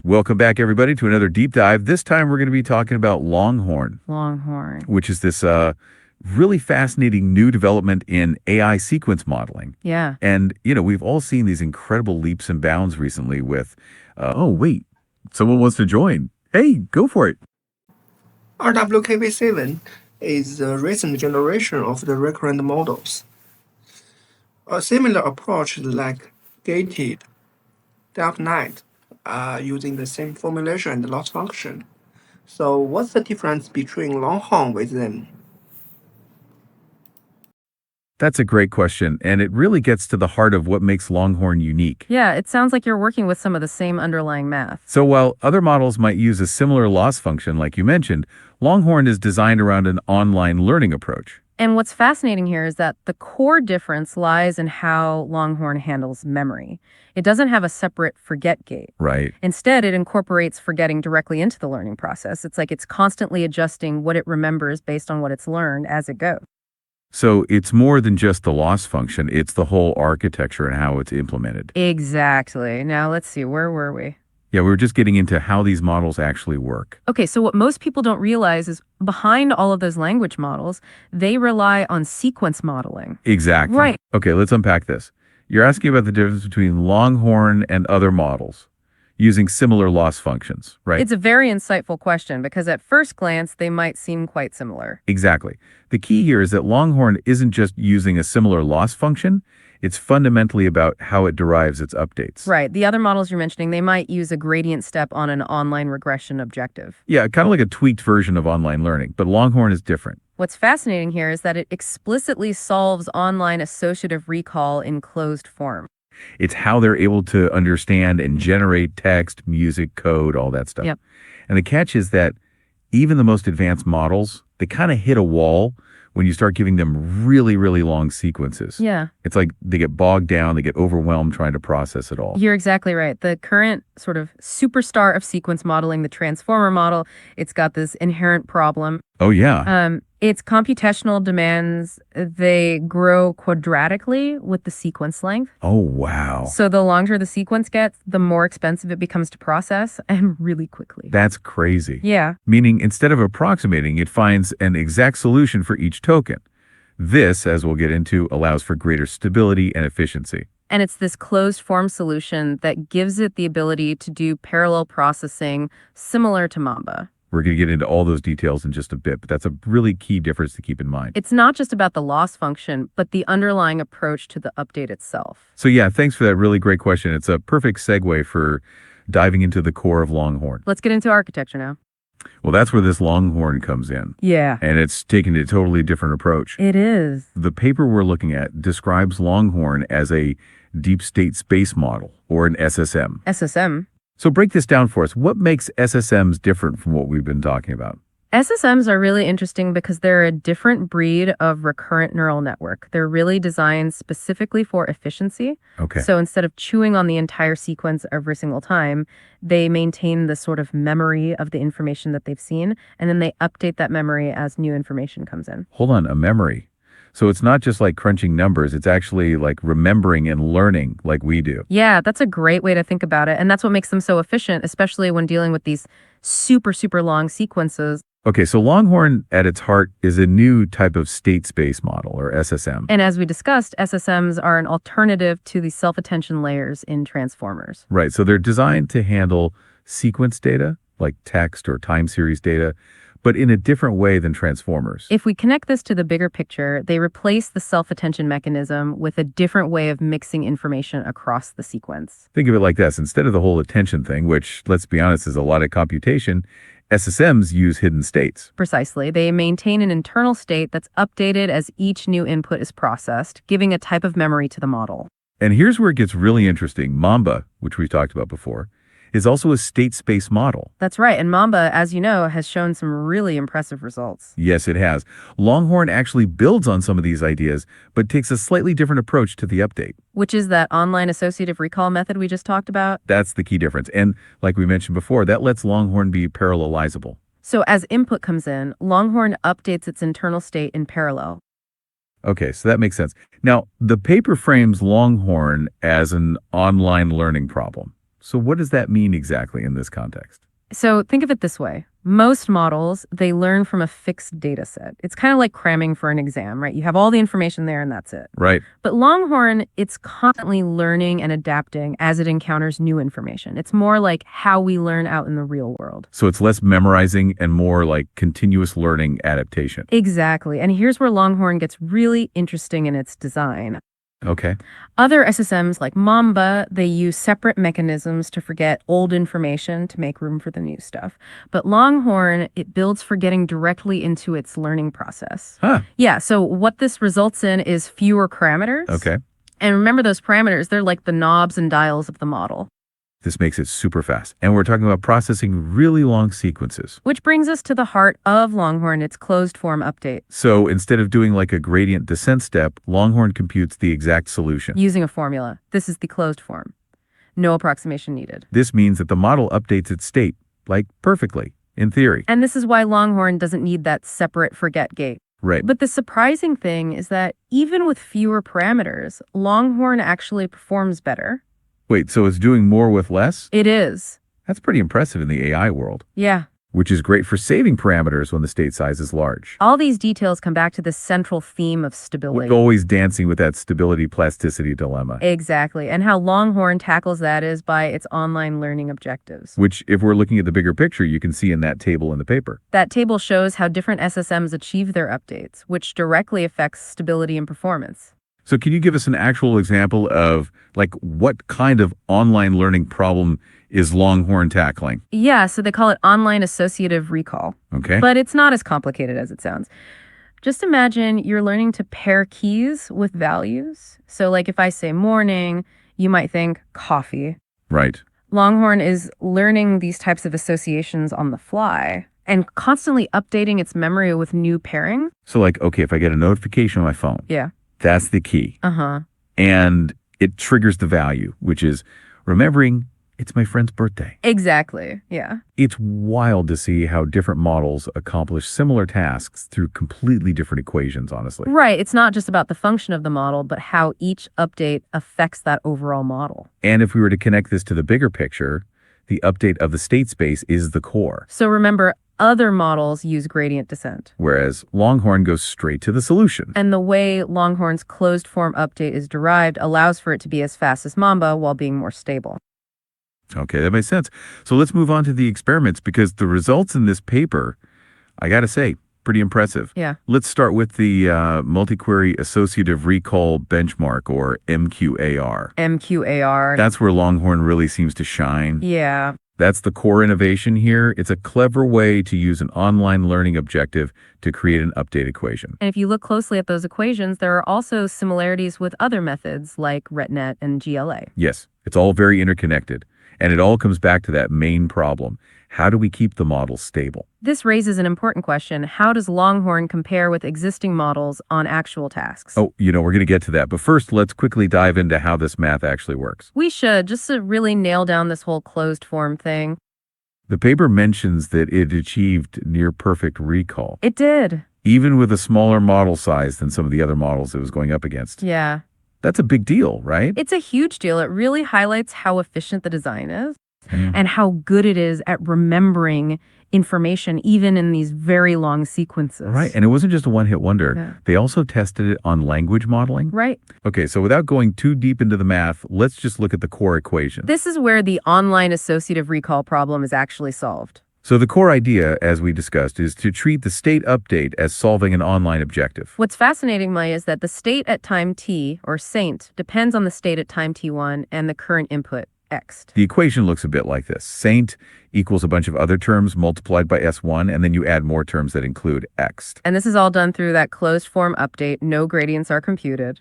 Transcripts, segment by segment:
Welcome back, everybody, to another deep dive. This time we're going to be talking about Longhorn, Longhorn. which is this really fascinating new development in AI sequence modeling. Yeah. And, we've all seen these incredible leaps and bounds recently with, oh, wait, someone wants to join. Hey, go for it. RWKV7 is the recent generation of the recurrent models. A similar approach like gated delta-9 using the same formulation and loss function. So what's the difference between Longhorn with them? That's a great question, and it really gets to the heart of what makes Longhorn unique. Yeah, it sounds like you're working with some of the same underlying math. So while other models might use a similar loss function like you mentioned, Longhorn is designed around an online learning approach. And what's fascinating here is that the core difference lies in how Longhorn handles memory. It doesn't have a separate forget gate. Right. Instead, it incorporates forgetting directly into the learning process. It's like it's constantly adjusting what it remembers based on what it's learned as it goes. So it's more than just the loss function, it's the whole architecture and how it's implemented. Exactly. Now let's see, where were we? Yeah, we were just getting into how these models actually work. Okay, so what most people don't realize is behind all of those language models, they rely on sequence modeling. Exactly. Right. Okay, let's unpack this. You're asking about the difference between Longhorn and other models using similar loss functions, right? It's a very insightful question because at first glance, they might seem quite similar. Exactly. The key here is that Longhorn isn't just using a similar loss function, it's fundamentally about how it derives its updates. Right. The other models you're mentioning, they might use a gradient step on an online regression objective. Yeah, kind of like a tweaked version of online learning, but Longhorn is different. What's fascinating here is that it explicitly solves online associative recall in closed form. It's how they're able to understand and generate text, music, code, all that stuff. Yep. And the catch is that even the most advanced models, they kind of hit a wall when you start giving them really, really long sequences. Yeah. It's like they get bogged down, they get overwhelmed trying to process it all. You're exactly right. The current sort of superstar of sequence modeling, the transformer model, it's got this inherent problem. Oh, yeah. Its computational demands, they grow quadratically with the sequence length. Oh, wow. So the longer the sequence gets, the more expensive it becomes to process and really quickly. That's crazy. Yeah. Meaning instead of approximating, it finds an exact solution for each token. This, as we'll get into, allows for greater stability and efficiency. And it's this closed form solution that gives it the ability to do parallel processing similar to Mamba. We're going to get into all those details in just a bit, but that's a really key difference to keep in mind. It's not just about the loss function, but the underlying approach to the update itself. So yeah, thanks for that really great question. It's a perfect segue for diving into the core of Longhorn. Let's get into architecture now. Well, that's where this Longhorn comes in. Yeah. And it's taken a totally different approach. It is. The paper we're looking at describes Longhorn as a deep state space model, or an SSM. SSM. So break this down for us. What makes SSMs different from what we've been talking about? SSMs are really interesting because they're a different breed of recurrent neural network. They're really designed specifically for efficiency. Okay. So instead of chewing on the entire sequence every single time, they maintain the sort of memory of the information that they've seen, and then they update that memory as new information comes in. Hold on, a memory. So it's not just like crunching numbers, it's actually like remembering and learning like we do. Yeah, that's a great way to think about it. And that's what makes them so efficient, especially when dealing with these super, super long sequences. Okay, so Longhorn at its heart is a new type of state space model, or SSM. And as we discussed, SSMs are an alternative to the self-attention layers in transformers. Right, so they're designed to handle sequence data, like text or time series data, but in a different way than transformers. If we connect this to the bigger picture, they replace the self-attention mechanism with a different way of mixing information across the sequence. Think of it like this. Instead of the whole attention thing, which, let's be honest, is a lot of computation, SSMs use hidden states. Precisely. They maintain an internal state that's updated as each new input is processed, giving a type of memory to the model. And here's where it gets really interesting. Mamba, which we talked about before, is also a state space model. That's right. And Mamba, as you know, has shown some really impressive results. Yes, it has. Longhorn actually builds on some of these ideas, but takes a slightly different approach to the update. Which is that online associative recall method we just talked about. That's the key difference. And like we mentioned before, that lets Longhorn be parallelizable. So as input comes in, Longhorn updates its internal state in parallel. Okay, so that makes sense. Now, the paper frames Longhorn as an online learning problem. So what does that mean exactly in this context? So think of it this way. Most models, they learn from a fixed data set. It's kind of like cramming for an exam, right? You have all the information there and that's it. Right. But Longhorn, it's constantly learning and adapting as it encounters new information. It's more like how we learn out in the real world. So it's less memorizing and more like continuous learning adaptation. Exactly. And here's where Longhorn gets really interesting in its design. Okay. Other SSMs like Mamba, they use separate mechanisms to forget old information to make room for the new stuff. But Longhorn, it builds forgetting directly into its learning process. Huh. Yeah, so what this results in is fewer parameters. Okay. And remember those parameters, they're like the knobs and dials of the model. This makes it super fast. And we're talking about processing really long sequences. Which brings us to the heart of Longhorn, its closed form update. So instead of doing like a gradient descent step, Longhorn computes the exact solution. Using a formula. This is the closed form. No approximation needed. This means that the model updates its state, like perfectly, in theory. And this is why Longhorn doesn't need that separate forget gate. Right. But the surprising thing is that even with fewer parameters, Longhorn actually performs better. Wait, so it's doing more with less? It is. That's pretty impressive in the AI world, Yeah. which is great for saving parameters when the state size is large. All these details come back to this central theme of stability. We're always dancing with that stability plasticity dilemma, Exactly. And how Longhorn tackles that is by its online learning objectives. which if we're looking at the bigger picture, you can see in that table in the paper. That table shows how different SSMs achieve their updates, which directly affects stability and performance. So can you give us an actual example of like what kind of online learning problem is Longhorn tackling? Yeah, so they call it online associative recall. Okay. But it's not as complicated as it sounds. Just imagine you're learning to pair keys with values. So like if I say morning, you might think coffee. Right. Longhorn is learning these types of associations on the fly and constantly updating its memory with new pairing. So like, okay, if I get a notification on my phone, Yeah. that's the key. Uh-huh. And it triggers the value, which is remembering it's my friend's birthday. Exactly. Yeah. It's wild to see how different models accomplish similar tasks through completely different equations, honestly. Right. It's not just about the function of the model, but how each update affects that overall model. And if we were to connect this to the bigger picture, the update of the state space is the core, So remember, other models use gradient descent. whereas Longhorn goes straight to the solution. And the way Longhorn's closed form update is derived allows for it to be as fast as Mamba while being more stable. Okay, that makes sense. So let's move on to the experiments because the results in this paper, I got to say, pretty impressive. Yeah. Let's start with the multi-query associative recall benchmark, or MQAR. MQAR. That's where Longhorn really seems to shine. Yeah. That's the core innovation here. It's a clever way to use an online learning objective to create an update equation. And if you look closely at those equations, there are also similarities with other methods like RetNet and GLA. Yes, it's all very interconnected. And it all comes back to that main problem. How do we keep the model stable? This raises an important question. How does Longhorn compare with existing models on actual tasks? Oh, we're going to get to that. But first, let's quickly dive into how this math actually works. We should, just to really nail down this whole closed form thing. The paper mentions that it achieved near perfect recall, It did. even with a smaller model size than some of the other models it was going up against. Yeah. That's a big deal, right? It's a huge deal. It really highlights how efficient the design is Mm. and how good it is at remembering information, even in these very long sequences. Right. And it wasn't just a one-hit wonder. Yeah. They also tested it on language modeling. Right. Okay, so without going too deep into the math, let's just look at the core equation. This is where the online associative recall problem is actually solved. So the core idea, as we discussed, is to treat the state update as solving an online objective. What's fascinating, Maya, is that the state at time t, or saint, depends on the state at time t1 and the current input, x. The equation looks a bit like this. Saint equals a bunch of other terms multiplied by S1, and then you add more terms that include x. And this is all done through that closed form update. No gradients are computed.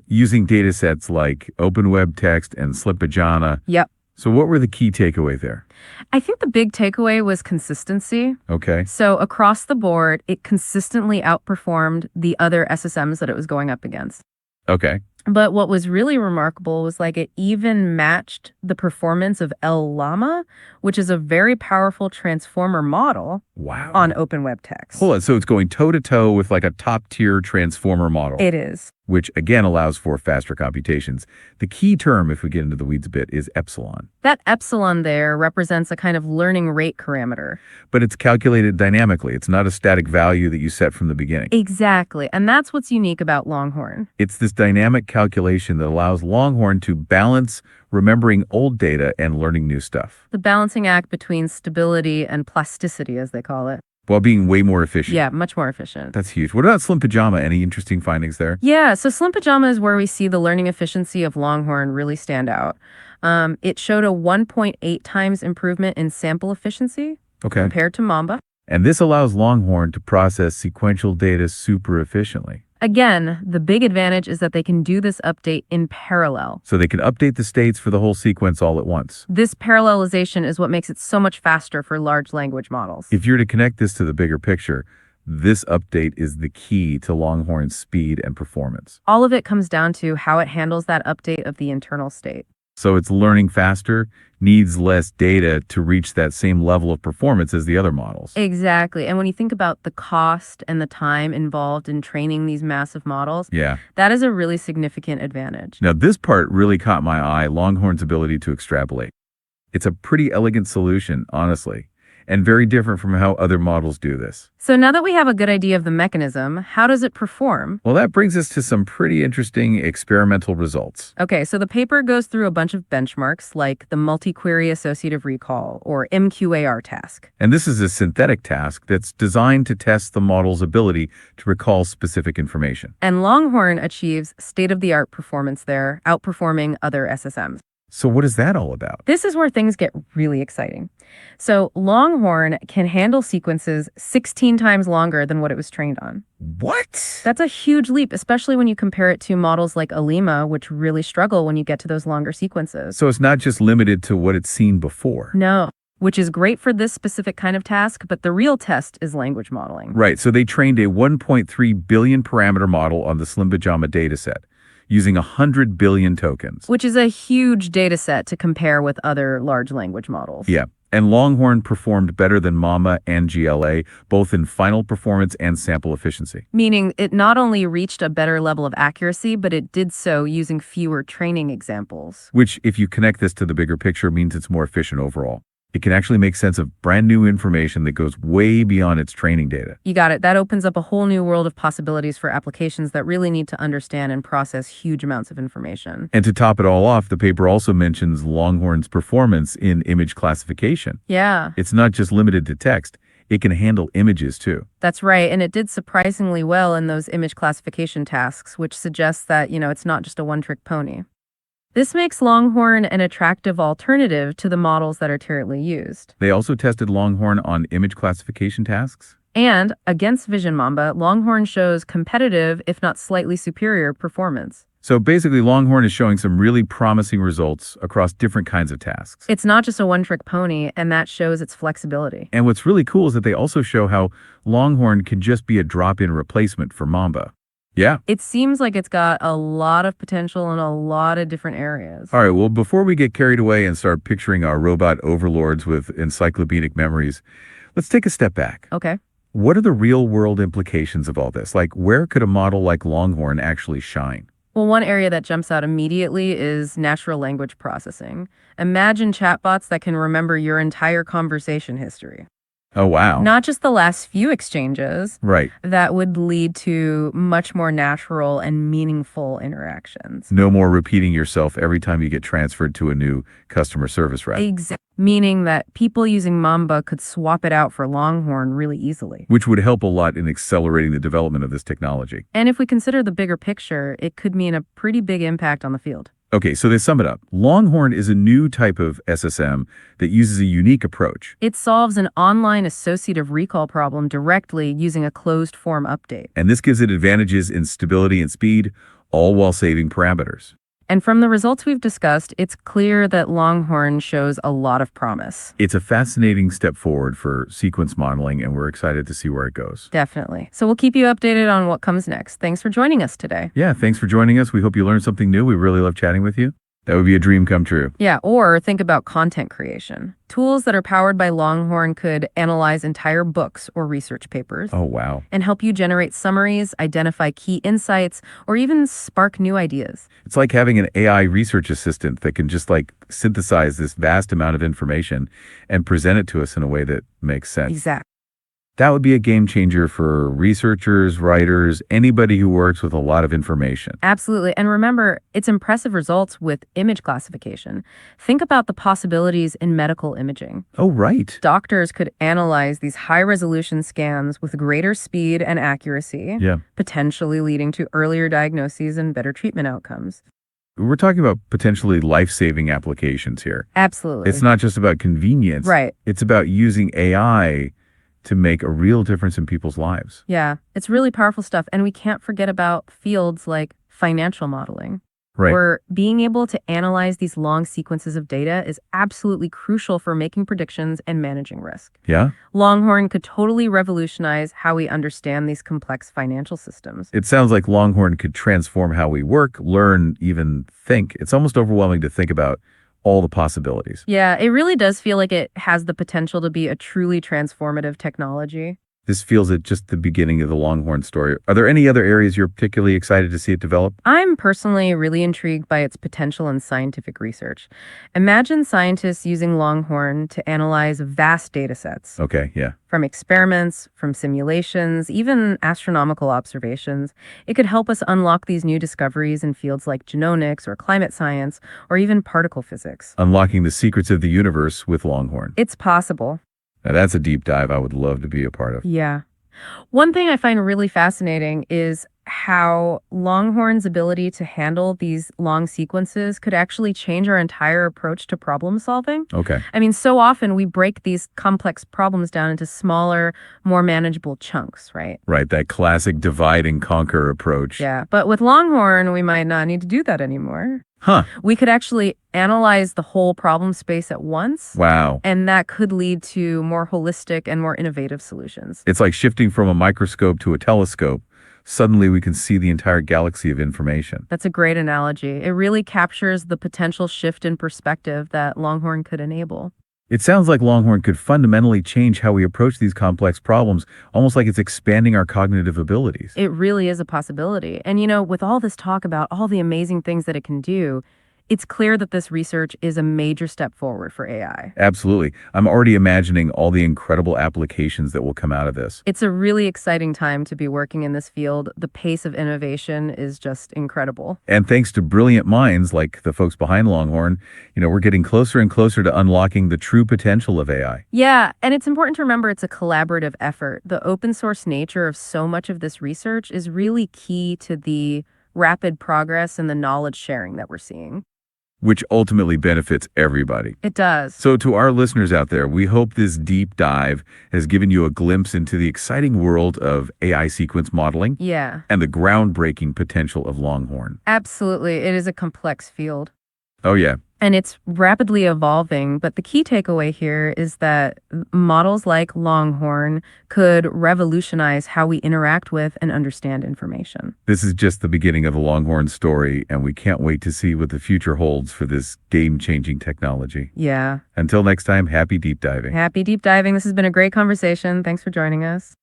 Using data sets like open web text and Slipajana. Yep. So what were the key takeaway there? I think the big takeaway was consistency. Okay. So across the board, it consistently outperformed the other SSMs that it was going up against. Okay. But what was really remarkable was like it even matched the performance of Llama, which is a very powerful transformer model Wow. on open web text. Hold on, so it's going toe-to-toe with like a top-tier transformer model, It is. which again allows for faster computations. The key term, if we get into the weeds a bit, is epsilon. That epsilon there represents a kind of learning rate parameter. But it's calculated dynamically. It's not a static value that you set from the beginning. Exactly. And that's what's unique about Longhorn. It's this dynamic calculation that allows Longhorn to balance remembering old data and learning new stuff, The balancing act between stability and plasticity, as they call it. while being way more efficient. Yeah, much more efficient. That's huge. What about Slim Pajama? Any interesting findings there? Yeah, so Slim Pajama is where we see the learning efficiency of Longhorn really stand out. It showed a 1.8 times improvement in sample efficiency Okay. compared to Mamba. And this allows Longhorn to process sequential data super efficiently. Again, the big advantage is that they can do this update in parallel. So they can update the states for the whole sequence all at once. This parallelization is what makes it so much faster for large language models. If you're to connect this to the bigger picture, this update is the key to Longhorn's speed and performance. All of it comes down to how it handles that update of the internal state. So it's learning faster, needs less data to reach that same level of performance as the other models. Exactly. And when you think about the cost and the time involved in training these massive models, Yeah. that is a really significant advantage. Now, this part really caught my eye, Longhorn's ability to extrapolate. It's a pretty elegant solution, honestly, and very different from how other models do this. So now that we have a good idea of the mechanism, how does it perform? Well, that brings us to some pretty interesting experimental results. Okay, so the paper goes through a bunch of benchmarks like the multi-query associative recall or MQAR task. And this is a synthetic task that's designed to test the model's ability to recall specific information. And Longhorn achieves state-of-the-art performance there, outperforming other SSMs. So what is that all about? This is where things get really exciting. So Longhorn can handle sequences 16 times longer than what it was trained on. What? That's a huge leap, especially when you compare it to models like Alima, which really struggle when you get to those longer sequences. So it's not just limited to what it's seen before. No, which is great for this specific kind of task, but the real test is language modeling. Right, so they trained a 1.3 billion parameter model on the Slim Pajama dataset, using 100 billion tokens. Which is a huge data set to compare with other large language models. Yeah, and Longhorn performed better than Mamba and GLA, both in final performance and sample efficiency. Meaning it not only reached a better level of accuracy, but it did so using fewer training examples. Which, if you connect this to the bigger picture, means it's more efficient overall. It can actually make sense of brand new information that goes way beyond its training data. You got it. That opens up a whole new world of possibilities for applications that really need to understand and process huge amounts of information. And to top it all off, the paper also mentions Longhorn's performance in image classification. Yeah, It's not just limited to text. It can handle images too. that's right. And it did surprisingly well in those image classification tasks, which suggests that, it's not just a one-trick pony. This makes Longhorn an attractive alternative to the models that are currently used. They also tested Longhorn on image classification tasks. And against Vision Mamba, Longhorn shows competitive, if not slightly superior, performance. So basically, Longhorn is showing some really promising results across different kinds of tasks. It's not just a one-trick pony, and that shows its flexibility. And what's really cool is that they also show how Longhorn can just be a drop-in replacement for Mamba. Yeah. It seems like it's got a lot of potential in a lot of different areas. All right, well, before we get carried away and start picturing our robot overlords with encyclopedic memories, let's take a step back. Okay. What are the real-world implications of all this? Like, where could a model like Longhorn actually shine? Well, one area that jumps out immediately is natural language processing. Imagine chatbots that can remember your entire conversation history. Oh, wow. Not just the last few exchanges. Right. That would lead to much more natural and meaningful interactions. No more repeating yourself every time you get transferred to a new customer service rep. Meaning that people using Mamba could swap it out for Longhorn really easily. Which would help a lot in accelerating the development of this technology. And if we consider the bigger picture, it could mean a pretty big impact on the field. Okay, so to sum it up, Longhorn is a new type of SSM that uses a unique approach. It solves an online associative recall problem directly using a closed form update. And this gives it advantages in stability and speed, all while saving parameters. And from the results we've discussed, it's clear that Longhorn shows a lot of promise. It's a fascinating step forward for sequence modeling, and we're excited to see where it goes. Definitely. So we'll keep you updated on what comes next. Thanks for joining us today. Yeah, thanks for joining us. We hope you learned something new. We really love chatting with you. That would be a dream come true. Yeah, or think about content creation. Tools that are powered by Longhorn could analyze entire books or research papers. Oh, wow. And help you generate summaries, identify key insights, or even spark new ideas. It's like having an AI research assistant that can just synthesize this vast amount of information and present it to us in a way that makes sense. Exactly. That would be a game changer for researchers, writers, anybody who works with a lot of information. Absolutely. And remember, it's impressive results with image classification. Think about the possibilities in medical imaging. Oh, right. Doctors could analyze these high-resolution scans with greater speed and accuracy, Yeah. potentially leading to earlier diagnoses and better treatment outcomes. We're talking about potentially life-saving applications here. Absolutely. It's not just about convenience. Right. It's about using AI to make a real difference in people's lives. Yeah, it's really powerful stuff. And we can't forget about fields like financial modeling. Right. Where being able to analyze these long sequences of data is absolutely crucial for making predictions and managing risk. Yeah? Longhorn could totally revolutionize how we understand these complex financial systems. It sounds like Longhorn could transform how we work, learn, even think. It's almost overwhelming to think about all the possibilities. Yeah, it really does feel like it has the potential to be a truly transformative technology. This feels at just the beginning of the Longhorn story. Are there any other areas you're particularly excited to see it develop? I'm personally really intrigued by its potential in scientific research. Imagine scientists using Longhorn to analyze vast data sets. Okay, yeah. From experiments, from simulations, even astronomical observations. It could help us unlock these new discoveries in fields like genomics or climate science or even particle physics. Unlocking the secrets of the universe with Longhorn. It's possible. Now that's a deep dive I would love to be a part of. Yeah. One thing I find really fascinating is how Longhorn's ability to handle these long sequences could actually change our entire approach to problem solving. Okay. I mean, so often we break these complex problems down into smaller, more manageable chunks, right? Right, that classic divide and conquer approach. Yeah, but with Longhorn, we might not need to do that anymore. Huh. We could actually analyze the whole problem space at once. Wow. And that could lead to more holistic and more innovative solutions. It's like shifting from a microscope to a telescope. Suddenly we can see the entire galaxy of information. That's a great analogy. It really captures the potential shift in perspective that Longhorn could enable. It sounds like Longhorn could fundamentally change how we approach these complex problems, almost like it's expanding our cognitive abilities. It really is a possibility. And with all this talk about all the amazing things that it can do, it's clear that this research is a major step forward for AI. Absolutely. I'm already imagining all the incredible applications that will come out of this. It's a really exciting time to be working in this field. The pace of innovation is just incredible. And thanks to brilliant minds like the folks behind Longhorn, we're getting closer and closer to unlocking the true potential of AI. Yeah, and it's important to remember it's a collaborative effort. The open source nature of so much of this research is really key to the rapid progress and the knowledge sharing that we're seeing. Which ultimately benefits everybody. It does. So to our listeners out there, we hope this deep dive has given you a glimpse into the exciting world of AI sequence modeling. Yeah. And the groundbreaking potential of Longhorn. Absolutely. It is a complex field. Oh, yeah. And it's rapidly evolving, but the key takeaway here is that models like Longhorn could revolutionize how we interact with and understand information. This is just the beginning of the Longhorn story, and we can't wait to see what the future holds for this game-changing technology. Yeah. Until next time, happy deep diving. Happy deep diving. This has been a great conversation. Thanks for joining us.